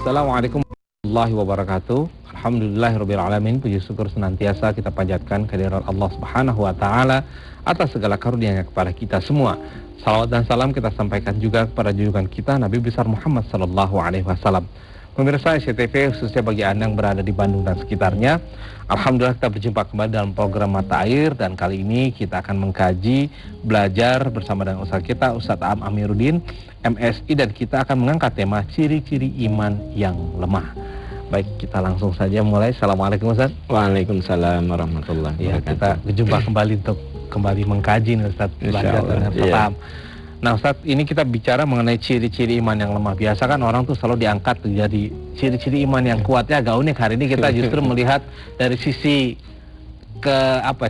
Assalamualaikum warahmatullahi wabarakatuh. Alhamdulillahirrabbilalamin. Puji syukur senantiasa kita panjatkan kehadirat Allah Subhanahu wa Ta'ala atas segala karunia-Nya kepada kita semua. Salawat dan salam kita sampaikan juga kepada junjungan kita Nabi besar Muhammad sallallahu alaihi wasallam. Pemirsa SCTV, khususnya bagi Anda yang berada di Bandung dan sekitarnya, alhamdulillah kita berjumpa kembali dalam program Mata Air, dan kali ini kita akan mengkaji, belajar bersama dengan Ustaz kita, Ustaz Aam Amiruddin, MSI, dan kita akan mengangkat tema ciri-ciri iman yang lemah. Baik, kita langsung saja mulai. Assalamualaikum Ustaz. Waalaikumsalam warahmatullahi wabarakatuh. Ya, kita berjumpa kembali untuk kembali mengkaji nih Ustaz, belajar dengan Ustaz Aam. Nah Ustaz, ini kita bicara mengenai ciri-ciri iman yang lemah. Biasa kan orang tuh selalu diangkat jadi ciri-ciri iman yang kuat. Ya agak unik, hari ini kita justru melihat dari sisi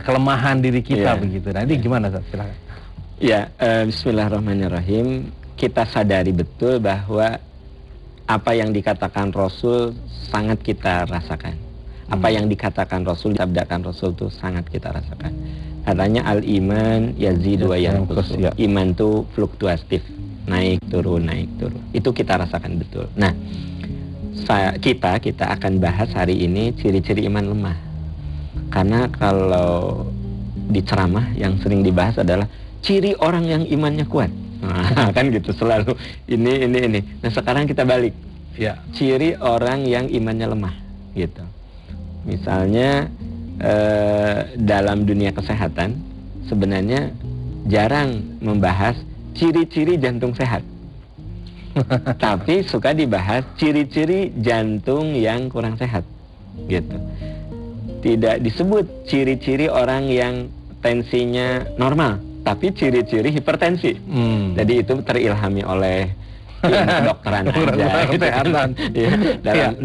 kelemahan diri kita begitu. Nah ini gimana Ustaz? Silakan. Ya, bismillahirrahmanirrahim. Kita sadari betul bahwa apa yang dikatakan Rasul sangat kita rasakan. Apa yang dikatakan Rasul, disabdakan Rasul itu sangat kita rasakan. Katanya al-iman yazidu wa yanqus. Iman itu fluktuatif, naik turun. Itu kita rasakan betul. Nah, kita akan bahas hari ini ciri-ciri iman lemah. Karena kalau di ceramah yang sering dibahas adalah ciri orang yang imannya kuat. Nah, kan gitu selalu ini. Nah, sekarang kita balik. Ya. Ciri orang yang imannya lemah gitu. Misalnya dalam dunia kesehatan sebenarnya jarang membahas ciri-ciri jantung sehat. Tapi suka dibahas ciri-ciri jantung yang kurang sehat gitu. Tidak disebut ciri-ciri orang yang tensinya normal, tapi ciri-ciri hipertensi. Jadi itu terilhami oleh kedokteran aja, kesehatan.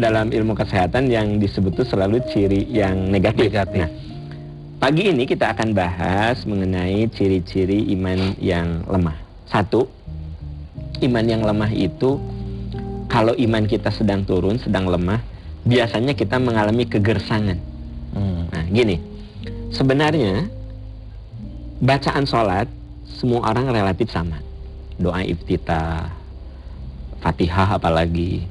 Dalam ilmu kesehatan yang disebut itu selalu ciri yang negatif. Nah, pagi ini kita akan bahas mengenai ciri-ciri iman yang lemah. Satu, iman yang lemah itu kalau iman kita sedang turun, sedang lemah, biasanya kita mengalami kegersangan. Nah, gini, sebenarnya bacaan sholat semua orang relatif sama. Doa iftitah, Fatihah apalagi,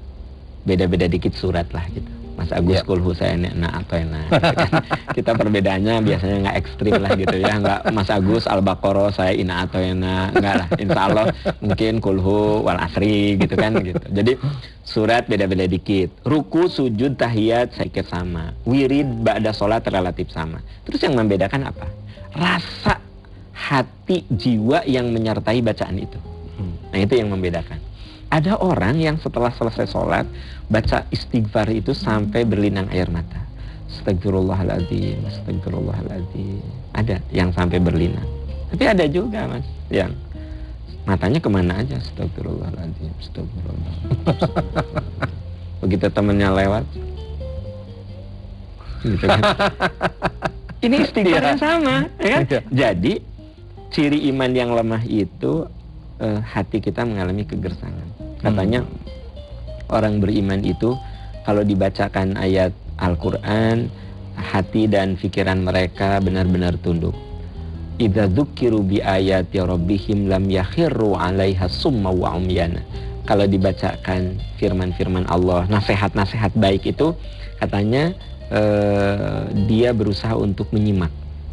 beda-beda dikit surat lah gitu. Mas Agus kulhu saya enak atau enak gitu kan. Kita perbedaannya biasanya nggak ekstrim lah gitu ya. Nggak Mas Agus Al-Baqarah saya ina atau enak, nggak lah. Insya Allah mungkin kulhu wal asri gitu kan gitu. Jadi surat beda-beda dikit. Ruku, sujud, tahiyat saya kira sama. Wirid ba'da sholat relatif sama. Terus yang membedakan apa? Rasa hati jiwa yang menyertai bacaan itu. Nah itu yang membedakan. Ada orang yang setelah selesai sholat baca istighfar itu sampai berlinang air mata. Astagfirullahaladzim, astagfirullahaladzim. Ada yang sampai berlinang. Tapi ada juga mas yang matanya kemana aja. Astagfirullahaladzim, astagfirullahaladzim. Begitu temennya lewat gitu kan. Ini istighfar yang sama ya kan? Jadi ciri iman yang lemah itu hati kita mengalami kegersangan. Katanya orang beriman itu kalau dibacakan ayat Al-Quran, hati dan pikiran mereka benar-benar tunduk. Idza dzukiru bi ayati rabbihim lam yakhirru 'alaiha summa wa umyana. Kalau dibacakan firman-firman Allah, nasihat-nasihat baik itu katanya dia berusaha untuk menyimak.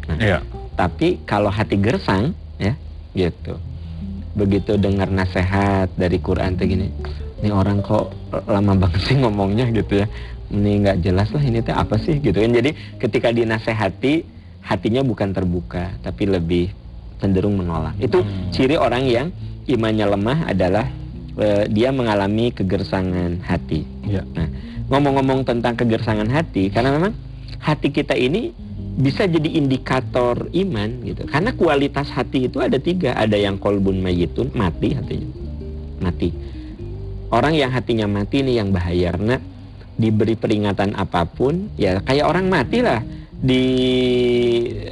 Nah, tapi kalau hati gersang ya gitu. Begitu dengar nasihat dari Quran tuh gini, ini orang kok lama banget sih ngomongnya gitu ya, ini nggak jelas lah ini teh apa sih gitu kan. Jadi ketika dinasehati hatinya bukan terbuka tapi lebih cenderung menolak. Itu ciri orang yang imannya lemah adalah dia mengalami kegersangan hati. Nah, ngomong-ngomong tentang kegersangan hati, karena memang hati kita ini bisa jadi indikator iman gitu. Karena kualitas hati itu ada 3. Ada yang kolbun mayitun, mati hatinya. Mati. Orang yang hatinya mati ini yang bahaya. Karena diberi peringatan apapun, ya kayak orang mati lah. Ditegur,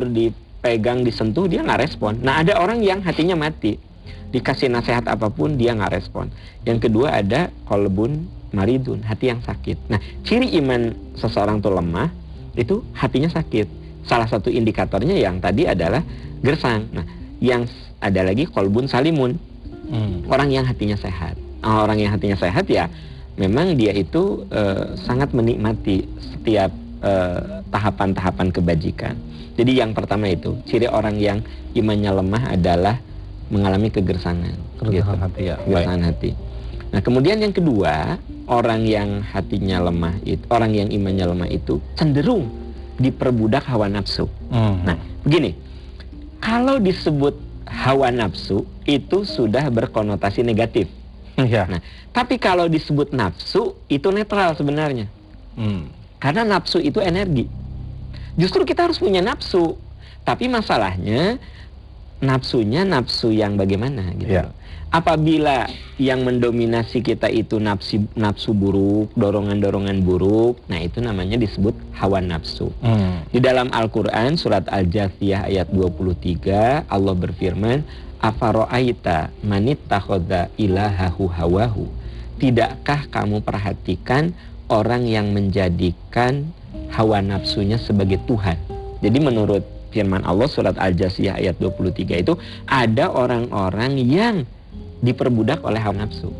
dipegang, disentuh, dia nggak respon. Nah ada orang yang hatinya mati. Dikasih nasihat apapun, dia nggak respon. Yang kedua ada kolbun maridun, hati yang sakit. Nah ciri iman seseorang itu lemah, itu hatinya sakit. Salah satu indikatornya yang tadi adalah gersang. Nah, yang ada lagi kolbun salimun, orang yang hatinya sehat. Orang yang hatinya sehat ya memang dia itu sangat menikmati setiap tahapan-tahapan kebajikan. Jadi yang pertama itu, ciri orang yang imannya lemah adalah mengalami kegersangan. Kegersangan hati ya. Kegersangan hati. Nah, kemudian yang kedua, orang yang hatinya lemah itu, orang yang imannya lemah itu cenderung diperbudak hawa nafsu. Nah, begini, kalau disebut hawa nafsu itu sudah berkonotasi negatif. Ya. Nah, tapi kalau disebut nafsu itu netral sebenarnya. Karena nafsu itu energi. Justru kita harus punya nafsu. Tapi masalahnya nafsunya nafsu yang bagaimana gitu. Ya. Apabila yang mendominasi kita itu nafsu buruk, dorongan-dorongan buruk, nah itu namanya disebut hawa nafsu. Di dalam Al-Quran surat Al-Jathiyah ayat 23 Allah berfirman, afaro'aita manittakhadha ilahahu hawahu. Tidakkah kamu perhatikan orang yang menjadikan hawa nafsunya sebagai Tuhan? Jadi menurut firman Allah surat Al-Jathiyah ayat 23 itu ada orang-orang yang diperbudak oleh hawa nafsu.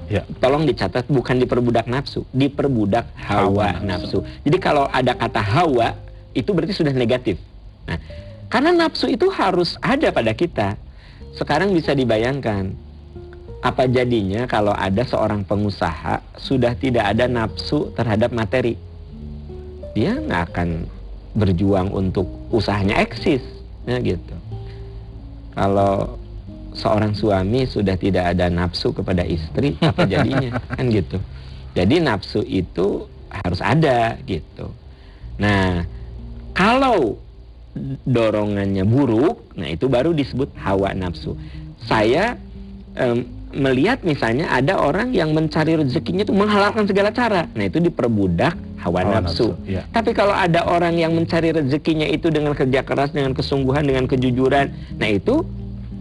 Ya. Tolong dicatat, bukan diperbudak nafsu, diperbudak hawa nafsu. Jadi kalau ada kata hawa itu berarti sudah negatif. Nah, karena nafsu itu harus ada pada kita. Sekarang bisa dibayangkan apa jadinya kalau ada seorang pengusaha sudah tidak ada nafsu terhadap materi. Dia nggak akan berjuang untuk usahanya eksis, ya gitu. Kalau seorang suami sudah tidak ada nafsu kepada istri, apa jadinya? Kan gitu. Jadi nafsu itu harus ada gitu. Nah, kalau dorongannya buruk, nah itu baru disebut hawa nafsu. Saya melihat misalnya ada orang yang mencari rezekinya itu menghalalkan segala cara. Nah itu diperbudak hawa nafsu. Ya. Tapi kalau ada orang yang mencari rezekinya itu dengan kerja keras, dengan kesungguhan, dengan kejujuran, nah itu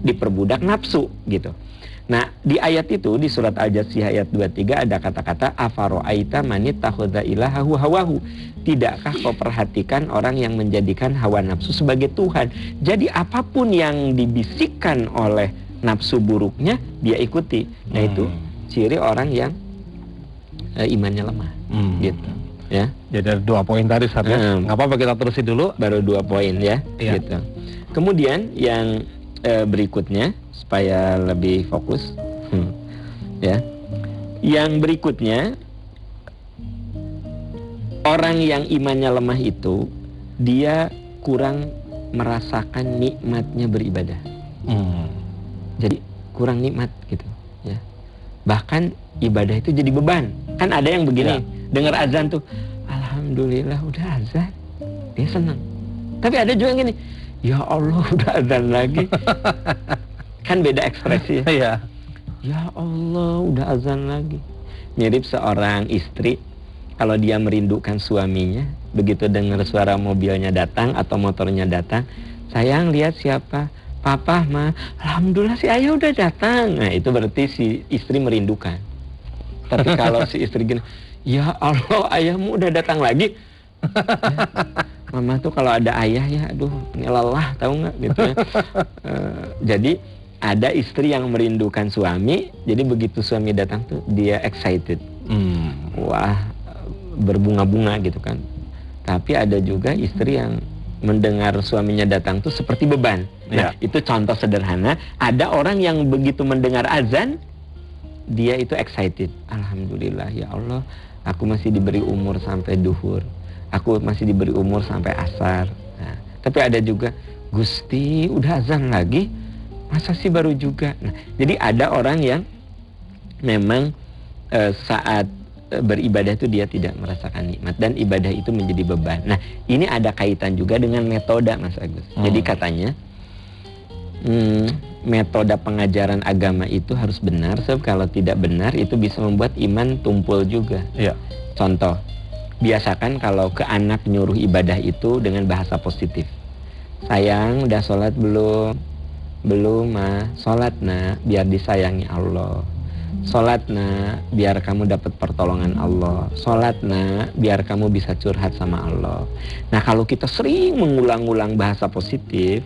diperbudak nafsu gitu. Nah, di ayat itu di surat Al-Jathiyah ayat 23 ada kata-kata afaro'aita manittakhadha ilahahu hawahu. Tidakkah kau perhatikan orang yang menjadikan hawa nafsu sebagai Tuhan? Jadi apapun yang dibisikkan oleh nafsu buruknya dia ikuti. Nah, itu ciri orang yang imannya lemah. Gitu. Ya. Jadi ada 2 poin tadi Ustaz ya. Nggak apa-apa kita terusin dulu. Baru 2 poin ya. Iya. Gitu. Kemudian yang berikutnya supaya lebih fokus, ya. Yang berikutnya, orang yang imannya lemah itu dia kurang merasakan nikmatnya beribadah. Jadi kurang nikmat gitu, ya. Bahkan ibadah itu jadi beban. Kan ada yang begini, dengar azan tuh, alhamdulillah udah azan, dia senang. Tapi ada juga yang gini, ya Allah udah azan lagi. Kan beda ekspresi ya. Ya Allah udah azan lagi. Mirip seorang istri kalau dia merindukan suaminya, begitu dengar suara mobilnya datang atau motornya datang, sayang lihat siapa? Papa mah, alhamdulillah si ayah udah datang. Nah itu berarti si istri merindukan. Tapi kalau si istri gini, ya Allah ayahmu udah datang lagi. Mama tuh kalau ada ayah ya, aduh ini lelah tahu nggak gitu ya. Jadi ada istri yang merindukan suami, jadi begitu suami datang tuh dia excited, wah berbunga-bunga gitu kan. Tapi ada juga istri yang mendengar suaminya datang tuh seperti beban. Nah itu contoh sederhana. Ada orang yang begitu mendengar azan, dia itu excited. Alhamdulillah ya Allah, aku masih diberi umur sampai duhur. Aku masih diberi umur sampai asar. Nah, tapi ada juga, Gusti udah azan lagi, masa sih baru juga. Nah, jadi ada orang yang memang saat beribadah itu dia tidak merasakan nikmat dan ibadah itu menjadi beban. Nah, ini ada kaitan juga dengan metode Mas Agus. Jadi katanya metode pengajaran agama itu harus benar, sebab kalau tidak benar itu bisa membuat iman tumpul juga. Iya. Contoh, biasakan kalau ke anak nyuruh ibadah itu dengan bahasa positif. Sayang, udah sholat belum? Belum mah. Sholat nak, biar disayangi Allah. Sholat nak, biar kamu dapat pertolongan Allah. Sholat nak, biar kamu bisa curhat sama Allah. Nah kalau kita sering mengulang-ulang bahasa positif,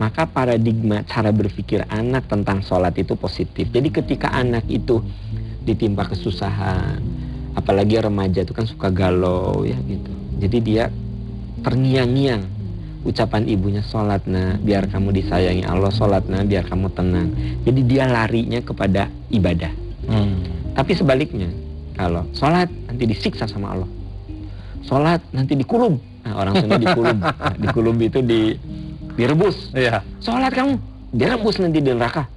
maka paradigma cara berpikir anak tentang sholat itu positif. Jadi ketika anak itu ditimpa kesusahan, Apalagi remaja itu kan suka galau ya gitu. Jadi dia terngiang-ngiang ucapan ibunya, sholat nah biar kamu disayangi Allah, sholat nah biar kamu tenang. Jadi dia larinya kepada ibadah. Tapi sebaliknya, kalau sholat nanti disiksa sama Allah, sholat nanti dikulub. Nah, orang Sunda dikulub. Nah, dikulub itu direbus. Iya. Sholat kamu direbus nanti di neraka.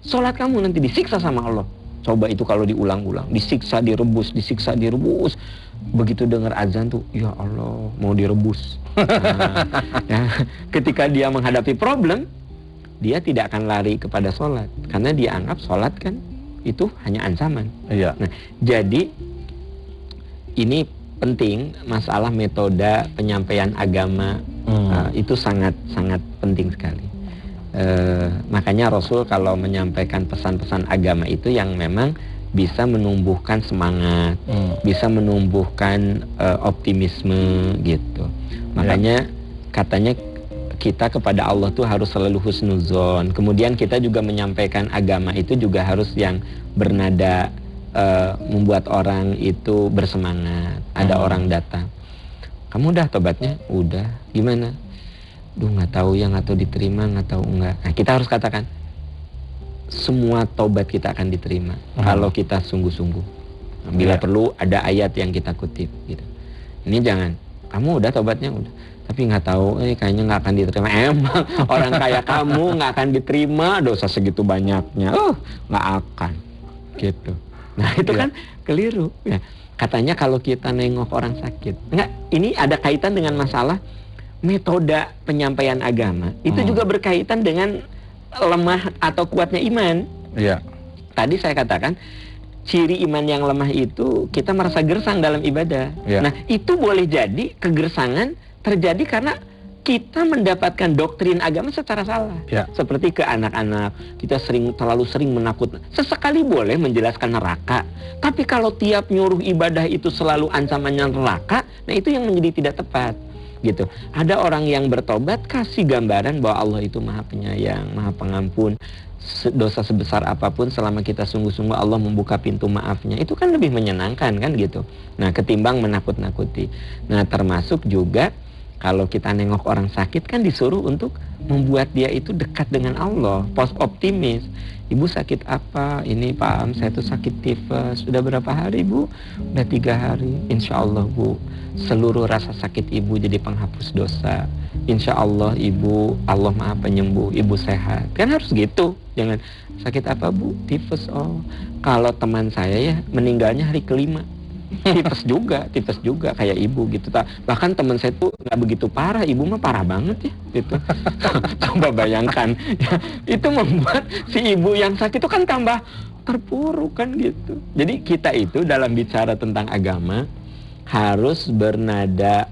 Sholat kamu nanti disiksa sama Allah. Coba itu kalau diulang-ulang, disiksa, direbus, disiksa, direbus. Begitu dengar azan tuh, ya Allah, mau direbus. Nah, ya, ketika dia menghadapi problem, dia tidak akan lari kepada sholat, karena dia anggap sholat kan itu hanya ancaman. Iya. Nah, jadi ini penting, masalah metode penyampaian agama itu sangat penting sekali. Makanya Rasul kalau menyampaikan pesan-pesan agama itu yang memang bisa menumbuhkan semangat, bisa menumbuhkan optimisme gitu. Makanya katanya kita kepada Allah tuh harus selalu husnuzon. Kemudian kita juga menyampaikan agama itu juga harus yang bernada membuat orang itu bersemangat. Ada orang datang, kamu udah tobatnya? Udah. Gimana? Duh, nggak tahu ya, nggak tahu diterima, nggak tahu enggak. Nah, kita harus katakan semua tobat kita akan diterima kalau kita sungguh-sungguh. Bila perlu ada ayat yang kita kutip gitu. Ini jangan, kamu udah tobatnya? Udah, tapi nggak tahu, kayaknya nggak akan diterima. Emang orang kayak kamu nggak akan diterima, dosa segitu banyaknya, nggak akan gitu. Nah itu kan keliru ya. Katanya kalau kita nengok orang sakit, nggak, ini ada kaitan dengan masalah metode penyampaian agama. Itu juga berkaitan dengan lemah atau kuatnya iman. Iya. Tadi saya katakan ciri iman yang lemah itu kita merasa gersang dalam ibadah. Iya. Nah itu boleh jadi kegersangan terjadi karena kita mendapatkan doktrin agama secara salah. Ya. Seperti ke anak-anak, kita terlalu sering menakut. Sesekali boleh menjelaskan neraka, tapi kalau tiap nyuruh ibadah itu selalu ancamannya neraka, nah itu yang menjadi tidak tepat. Gitu. Ada orang yang bertobat kasih gambaran bahwa Allah itu Maha Penyayang, Maha Pengampun. Dosa sebesar apapun selama kita sungguh-sungguh Allah membuka pintu maafnya, itu kan lebih menyenangkan kan gitu. Nah, ketimbang menakut-nakuti. Nah, termasuk juga kalau kita nengok orang sakit kan disuruh untuk membuat dia itu dekat dengan Allah, optimis. Ibu sakit apa? Ini Pak, saya tuh sakit tifus. Sudah berapa hari Bu? Udah 3 hari. Insya Allah Bu, seluruh rasa sakit Ibu jadi penghapus dosa. Insya Allah Ibu, Allah Maha Penyembuh, Ibu sehat. Kan harus gitu. Jangan sakit apa Bu? Tifus. Oh, kalau teman saya ya meninggalnya hari ke-5. Tipes juga kayak ibu gitu. Bahkan teman saya tuh nggak begitu parah, ibu mah parah banget ya gitu. Coba bayangkan ya, itu membuat si ibu yang sakit itu kan tambah terpuruk kan gitu. Jadi kita itu dalam bicara tentang agama harus bernada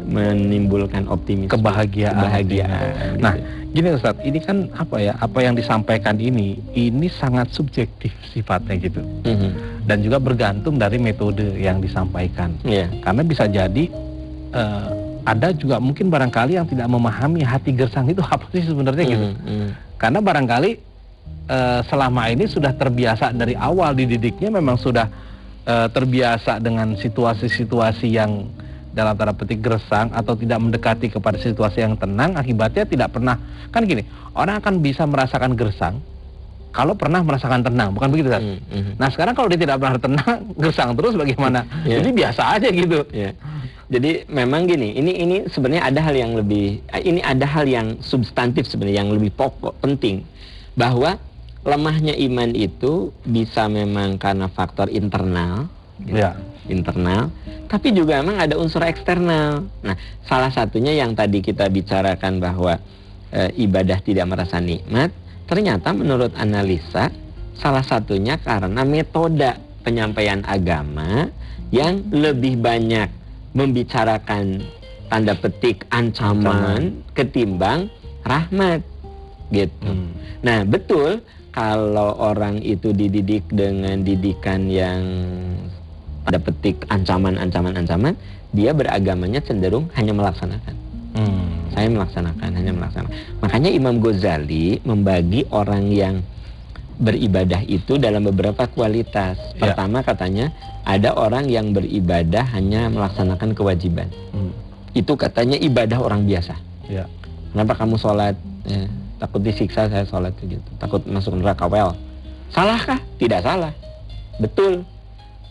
menimbulkan optimisme, kebahagiaan. Nah, gini Ustaz, ini kan apa yang disampaikan ini sangat subjektif sifatnya gitu. Dan juga bergantung dari metode yang disampaikan. Karena bisa jadi ada juga mungkin barangkali yang tidak memahami hati gersang itu apa sih sebenarnya gitu. Karena barangkali selama ini sudah terbiasa dari awal dididiknya, memang sudah terbiasa dengan situasi-situasi yang dalam tanda petik gersang atau tidak mendekati kepada situasi yang tenang, akibatnya tidak pernah, kan gini, orang akan bisa merasakan gersang kalau pernah merasakan tenang, bukan begitu kan? Nah sekarang kalau dia tidak pernah tenang, gersang terus bagaimana? Jadi biasa aja gitu. Jadi memang gini, ini sebenarnya ada hal yang lebih, ini ada hal yang substantif sebenarnya, yang lebih pokok, penting, bahwa lemahnya iman itu bisa memang karena faktor internal, internal, tapi juga memang ada unsur eksternal. Nah, salah satunya yang tadi kita bicarakan bahwa ibadah tidak merasa nikmat, ternyata menurut analisa salah satunya karena metode penyampaian agama yang lebih banyak membicarakan tanda petik ancaman ketimbang rahmat, gitu. Nah, betul. Kalau orang itu dididik dengan didikan yang ada petik ancaman, dia beragamanya cenderung hanya melaksanakan. Saya melaksanakan, hanya melaksanakan. Makanya Imam Ghazali membagi orang yang beribadah itu dalam beberapa kualitas. Pertama katanya ada orang yang beribadah hanya melaksanakan kewajiban. Itu katanya ibadah orang biasa. Kenapa kamu sholat? Takut disiksa saya sholat gitu. Takut masuk neraka. Well, salahkah? Tidak salah. Betul.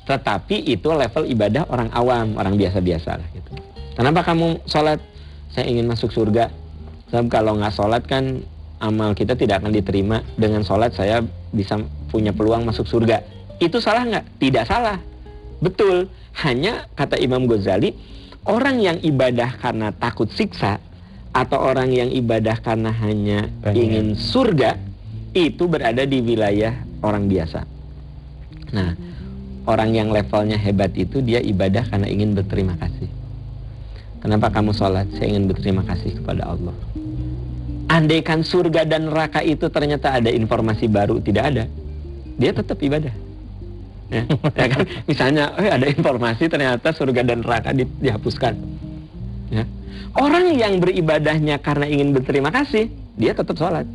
Tetapi itu level ibadah orang awam, orang biasa-biasa lah gitu. Kenapa kamu sholat? Saya ingin masuk surga. Sebab kalau nggak sholat kan amal kita tidak akan diterima. Dengan sholat saya bisa punya peluang masuk surga. Itu salah nggak? Tidak salah. Betul. Hanya kata Imam Ghazali, orang yang ibadah karena takut siksa atau orang yang ibadah karena hanya ingin surga, itu berada di wilayah orang biasa. Nah, orang yang levelnya hebat itu dia ibadah karena ingin berterima kasih. Kenapa kamu sholat? Saya ingin berterima kasih kepada Allah. Andaikan surga dan neraka itu ternyata ada informasi baru, tidak ada, dia tetap ibadah. Ya kan? Misalnya ada informasi ternyata surga dan neraka dihapuskan. Ya. Orang yang beribadahnya karena ingin berterima kasih, dia tetap sholat.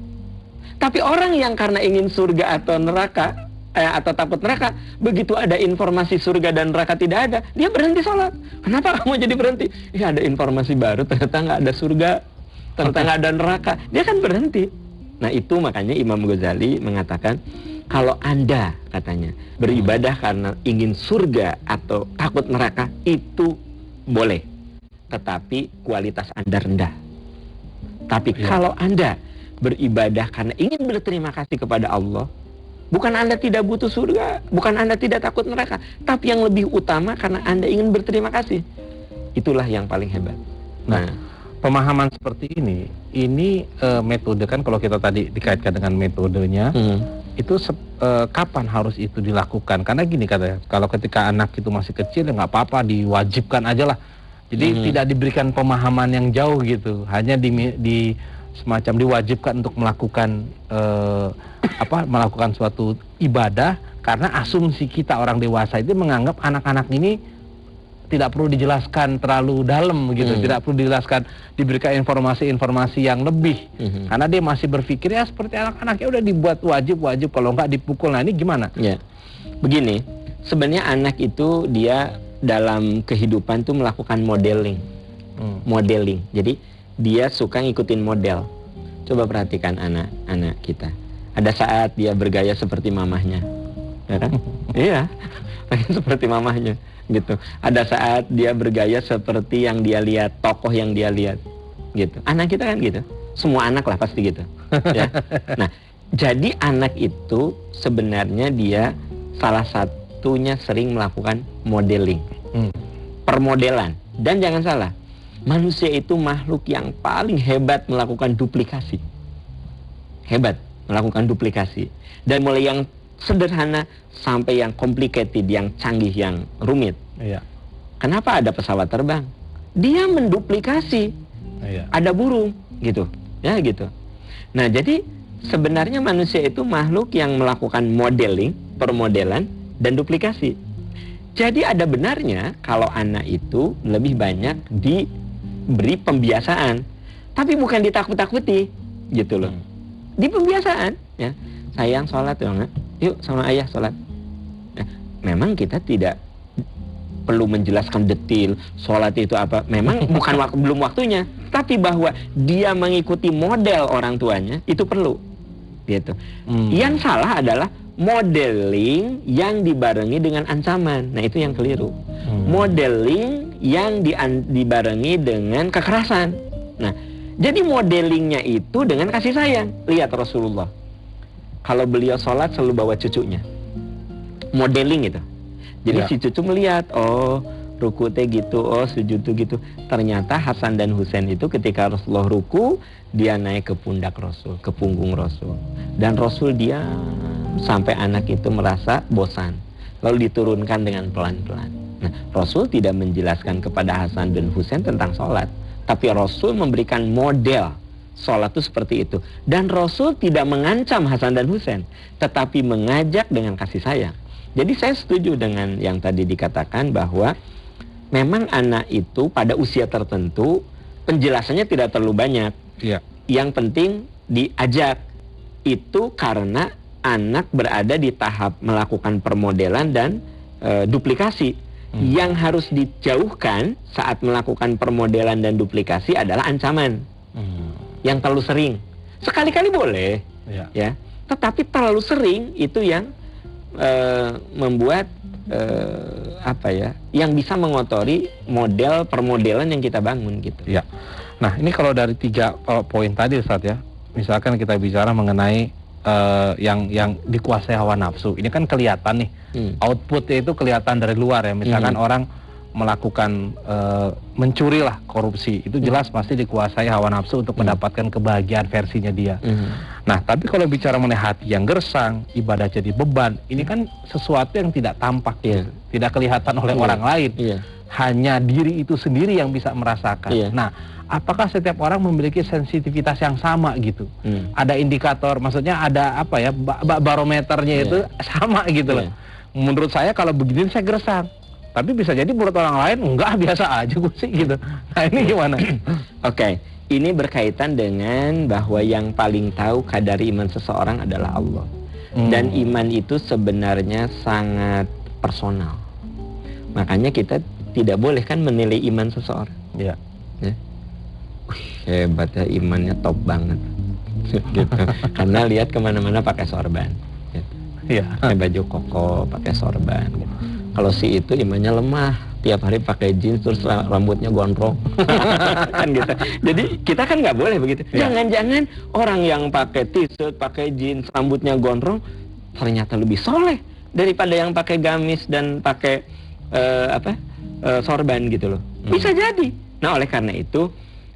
Tapi orang yang karena ingin surga atau neraka atau takut neraka, begitu ada informasi surga dan neraka tidak ada, dia berhenti sholat. Kenapa kamu jadi berhenti? Ya ada informasi baru, ternyata nggak ada surga, ternyata nggak ada neraka, dia kan berhenti. Nah itu makanya Imam Ghazali mengatakan, kalau Anda katanya beribadah karena ingin surga atau takut neraka, itu boleh, tetapi kualitas Anda rendah. Tapi kalau Anda beribadah karena ingin berterima kasih kepada Allah, bukan Anda tidak butuh surga, bukan Anda tidak takut neraka, tapi yang lebih utama karena Anda ingin berterima kasih. Itulah yang paling hebat. Nah, pemahaman seperti ini metode kan, kalau kita tadi dikaitkan dengan metodenya, itu kapan harus itu dilakukan? Karena gini katanya, kalau ketika anak itu masih kecil ya nggak apa-apa, diwajibkan aja lah. Jadi tidak diberikan pemahaman yang jauh gitu, hanya di semacam diwajibkan untuk melakukan melakukan suatu ibadah, karena asumsi kita orang dewasa itu menganggap anak-anak ini tidak perlu dijelaskan terlalu dalam gitu, tidak perlu dijelaskan, diberikan informasi-informasi yang lebih, karena dia masih berpikir ya seperti anak-anak, ya udah dibuat wajib, kalau nggak dipukul. Nah ini gimana? Ya, begini, sebenarnya anak itu dia dalam kehidupan tuh melakukan modeling, jadi dia suka ngikutin model. Coba perhatikan anak-anak kita. Ada saat dia bergaya seperti mamahnya, ya kan? Iya, pengen seperti mamahnya, gitu. Ada saat dia bergaya seperti yang dia lihat, tokoh yang dia lihat, gitu. Anak kita kan gitu. Semua anak lah pasti gitu. Ya. Nah, jadi anak itu sebenarnya dia salah satunya sering melakukan modeling, permodelan. Dan jangan salah, manusia itu makhluk yang paling hebat melakukan duplikasi. Hebat melakukan duplikasi. Dan mulai yang sederhana sampai yang complicated, yang canggih, yang rumit. Kenapa ada pesawat terbang? Dia menduplikasi. Ada burung, gitu. Ya gitu. Nah, jadi sebenarnya manusia itu makhluk yang melakukan modeling, permodelan, dan duplikasi. Jadi ada benarnya kalau anak itu lebih banyak diberi pembiasaan, tapi bukan ditakut-takuti, gitu loh. Di pembiasaan, ya. Sayang sholat ya, nak. Yuk sama ayah sholat. Nah, memang kita tidak perlu menjelaskan detil sholat itu apa. Memang bukan belum waktunya, tapi bahwa dia mengikuti model orang tuanya itu perlu, gitu. Yang salah adalah modeling yang dibarengi dengan ancaman. Nah itu yang keliru. Modeling yang dibarengi dengan kekerasan. Nah, jadi modelingnya itu dengan kasih sayang. Lihat Rasulullah, kalau beliau sholat selalu bawa cucunya. Modeling itu. Jadi si cucu melihat, oh ruku teh gitu, oh sujud tuh gitu. Ternyata Hasan dan Husain itu ketika Rasulullah ruku, dia naik ke pundak Rasul, ke punggung Rasul. Dan Rasul diam sampai anak itu merasa bosan. Lalu diturunkan dengan pelan-pelan. Nah, Rasul tidak menjelaskan kepada Hasan dan Husain tentang sholat, tapi Rasul memberikan model sholat itu seperti itu. Dan Rasul tidak mengancam Hasan dan Husain, tetapi mengajak dengan kasih sayang. Jadi saya setuju dengan yang tadi dikatakan bahwa memang anak itu pada usia tertentu penjelasannya tidak terlalu banyak. Yang penting diajak. Itu karena anak berada di tahap melakukan permodelan dan duplikasi. Yang harus dijauhkan saat melakukan permodelan dan duplikasi adalah ancaman yang terlalu sering. Sekali-kali boleh, ya. Tetapi terlalu sering itu yang membuat yang bisa mengotori model permodelan yang kita bangun gitu. Ya. Nah, ini kalau dari 3 poin tadi Ustaz ya, misalkan kita bicara mengenai yang dikuasai hawa nafsu, ini kan kelihatan nih, outputnya itu kelihatan dari luar ya. Misalkan orang melakukan mencuri lah, korupsi, itu jelas pasti dikuasai hawa nafsu untuk mendapatkan kebahagiaan versinya dia. Nah, tapi kalau bicara mengenai hati yang gersang, ibadah jadi beban, ini kan sesuatu yang tidak tampak, tidak kelihatan oleh orang lain. Hanya diri itu sendiri yang bisa merasakan. Nah, apakah setiap orang memiliki sensitivitas yang sama gitu? Ada indikator, maksudnya ada apa ya, barometernya itu sama gitu loh. Menurut saya kalau begini saya gersang. Tapi bisa jadi menurut orang lain enggak, biasa aja gue sih gitu. Nah, ini gimana? Oke, ini berkaitan dengan bahwa yang paling tahu kadar iman seseorang adalah Allah. Dan iman itu sebenarnya sangat personal. Makanya kita tidak boleh kan menilai iman seseorang. Ya. Hebat ya, imannya top banget. Gitu. Karena lihat kemana-mana pakai sorban. Gitu. Pakai baju koko, pakai sorban. Gitu. Kalau si itu imannya lemah, tiap hari pakai jeans terus rambutnya gondrong. Kan gitu. Jadi kita kan nggak boleh begitu. Jangan-jangan orang yang pakai t-shirt, pakai jeans, rambutnya gondrong ternyata lebih soleh daripada yang pakai gamis dan pakai sorban gitu loh. Bisa jadi. Nah, oleh karena itu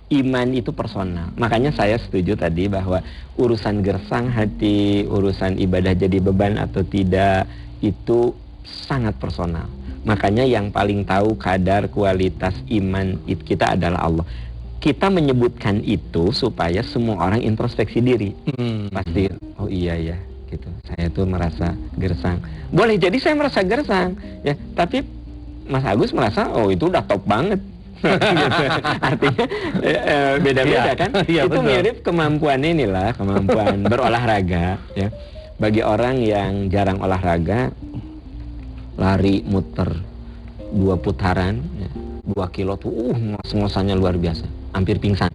iman itu personal. Makanya saya setuju tadi bahwa urusan gersang hati, urusan ibadah jadi beban atau tidak, itu sangat personal. Makanya yang paling tahu kadar kualitas iman kita adalah Allah. Kita menyebutkan itu supaya semua orang introspeksi diri. Pasti, oh iya ya, gitu. Saya tuh merasa gersang. Boleh jadi saya merasa gersang, ya. Tapi Mas Agus merasa, oh itu udah top banget. Gitu. Artinya beda-beda kan? Itu betul. Mirip kemampuan inilah, kemampuan berolahraga. Ya. Bagi orang yang jarang olahraga, lari muter 2 putaran, 2 kilo tuh, ngos-ngosannya luar biasa, hampir pingsan.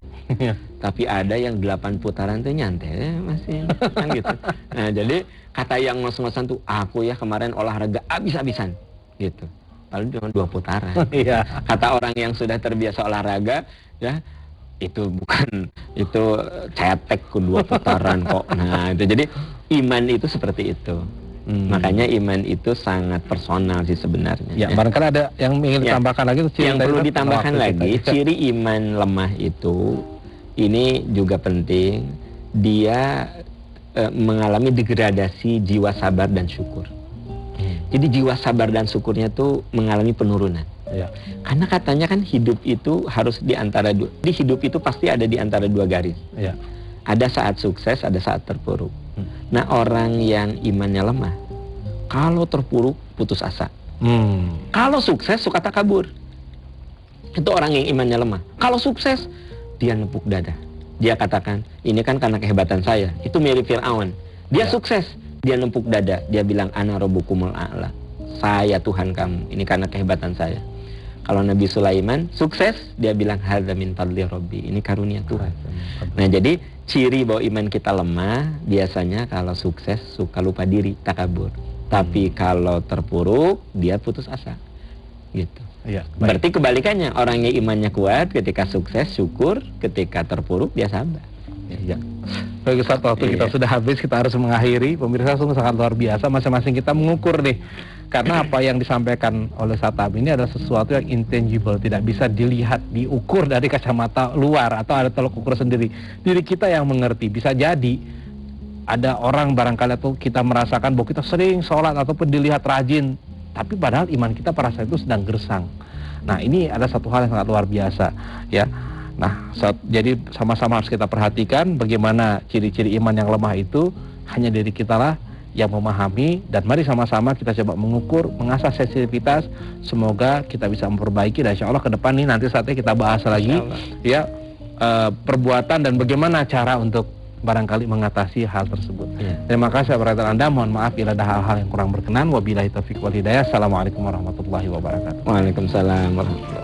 Tapi ada yang 8 putaran tuh nyantai masih, kan gitu. Nah, jadi kata yang ngos-ngosan tuh, aku ya kemarin olahraga abis-abisan, gitu. Lalu cuma 2 putaran. Kata orang yang sudah terbiasa olahraga, ya itu bukan, itu cetek ke 2 putaran kok. Nah, itu jadi iman itu seperti itu. Makanya iman itu sangat personal sih sebenarnya. Barangkali ada yang ingin ditambahkan lagi. Yang perlu ditambahkan lagi, ciri iman lemah itu, ini juga penting, dia mengalami degradasi jiwa sabar dan syukur. Jadi jiwa sabar dan syukurnya tuh mengalami penurunan. Karena katanya kan hidup itu harus di antara dua. Di hidup itu pasti ada di antara 2 garis. Ada saat sukses, ada saat terpuruk. Nah, orang yang imannya lemah, kalau terpuruk putus asa. Kalau sukses suka takabur. Itu orang yang imannya lemah. Kalau sukses dia nepuk dada. Dia katakan, ini kan karena kehebatan saya. Itu mirip Fir'aun. Dia sukses, dia nepuk dada. Dia bilang, ana rabbukumul a'la. Saya Tuhan kamu. Ini karena kehebatan saya. Kalau Nabi Sulaiman sukses, dia bilang, hadza min fadli rabbi. Ini karunia Tuhan. Nah, jadi ciri bahwa iman kita lemah, biasanya kalau sukses suka lupa diri, takabur. Tapi kalau terpuruk, dia putus asa. Gitu. Berarti kebalikannya, orang yang imannya kuat ketika sukses syukur, ketika terpuruk dia sabar. Baik Ustaz, waktu kita sudah habis, kita harus mengakhiri. Pemirsa, sungguh sangat luar biasa, masing-masing kita mengukur nih. Karena apa yang disampaikan oleh Satam ini adalah sesuatu yang intangible, tidak bisa dilihat, diukur dari kacamata luar atau ada tolok ukur sendiri. Diri kita yang mengerti. Bisa jadi ada orang barangkali atau kita merasakan bahwa kita sering sholat ataupun dilihat rajin, tapi padahal iman kita pada saat itu sedang gersang. Nah, ini ada satu hal yang sangat luar biasa, ya. Nah, jadi sama-sama harus kita perhatikan bagaimana ciri-ciri iman yang lemah itu. Hanya diri kita lah yang memahami, dan mari sama-sama kita coba mengukur, mengasah sensitivitas. Semoga kita bisa memperbaiki, dan insya Allah ke depan nih nanti saatnya kita bahas lagi ya perbuatan dan bagaimana cara untuk barangkali mengatasi hal tersebut. Ya. Terima kasih atas Anda. Mohon maaf bila ada hal-hal yang kurang berkenan. Wabillahi taufiq wal hidayah. Assalamualaikum warahmatullahi wabarakatuh. Waalaikumsalam warahmatullahi wabarakatuh.